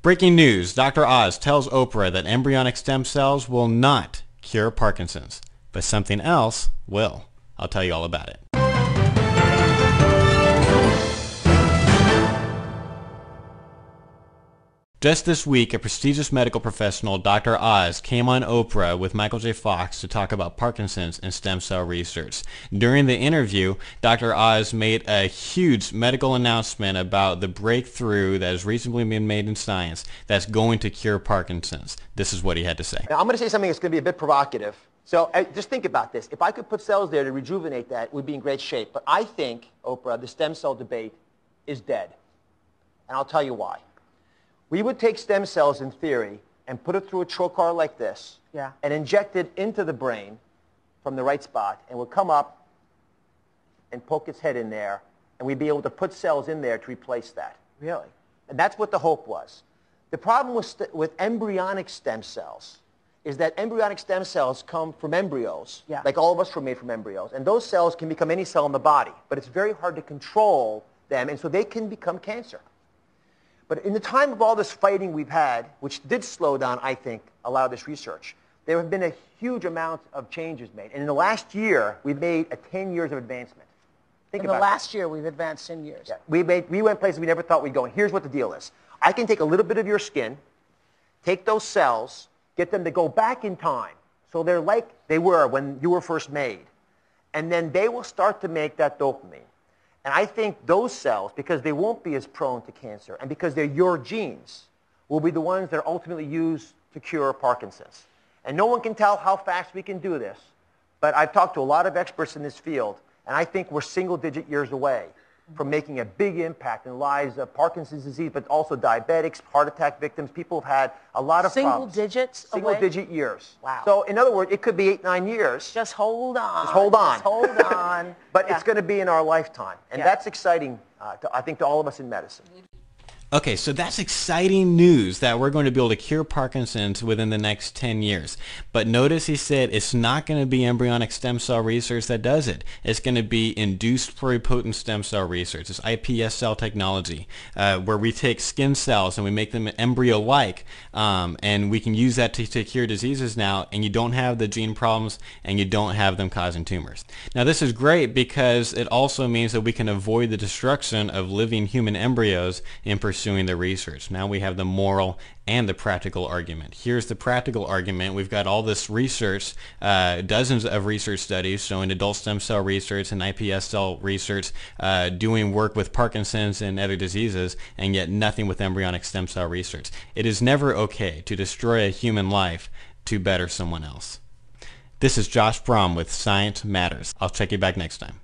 Breaking news, Dr. Oz tells Oprah that embryonic stem cells will not cure Parkinson's, but something else will. I'll tell you all about it. Just this week, a prestigious medical professional, Dr. Oz, came on Oprah with Michael J. Fox to talk about Parkinson's and stem cell research. During the interview, Dr. Oz made a huge medical announcement about the breakthrough that has recently been made in science that's going to cure Parkinson's. This is what he had to say. Now, I'm going to say something that's going to be a bit provocative. So just think about this. If I could put cells there to rejuvenate that, we'd be in great shape. But I think, Oprah, the stem cell debate is dead. And I'll tell you why. We would take stem cells, in theory, and put it through a trocar like this, and inject it into the brain from the right spot, and would come up and poke its head in there, and we'd be able to put cells in there to replace that. Really? And that's what the hope was. The problem with embryonic stem cells is that embryonic stem cells come from embryos, like all of us were made from embryos, and those cells can become any cell in the body, but it's very hard to control them, and so they can become cancer. But in the time of all this fighting we've had, which did slow down, I think, a lot of this research, there have been a huge amount of changes made. And in the last year, we've made 10 years of advancement. In the last year, we've advanced 10 years. Yeah. We went places we never thought we'd go. And here's what the deal is. I can take a little bit of your skin, take those cells, get them to go back in time, so they're like they were when you were first made. And then they will start to make that dopamine. And I think those cells, because they won't be as prone to cancer, and because they're your genes, will be the ones that are ultimately used to cure Parkinson's. And no one can tell how fast we can do this, but I've talked to a lot of experts in this field, and I think we're single-digit years away from making a big impact in the lives of Parkinson's disease, but also diabetics, heart attack victims. People have had a lot of problems. Single-digit years. Wow. So in other words, it could be 8, 9 years. Just hold on. Just hold on. Just hold on. But it's going to be in our lifetime. And that's exciting, I think, to all of us in medicine. Okay, so that's exciting news that we're going to be able to cure Parkinson's within the next 10 years. But notice he said it's not going to be embryonic stem cell research that does it. It's going to be induced pluripotent stem cell research. It's iPS cell technology, where we take skin cells and we make them embryo-like, and we can use that to cure diseases now, and you don't have the gene problems, and you don't have them causing tumors. Now, this is great because it also means that we can avoid the destruction of living human embryos in pursuing the research. Now we have the moral and the practical argument. Here's the practical argument. We've got all this research, dozens of research studies showing adult stem cell research and iPS cell research doing work with Parkinson's and other diseases, and yet nothing with embryonic stem cell research. It is never okay to destroy a human life to better someone else. This is Josh Brom with Science Matters. I'll check you back next time.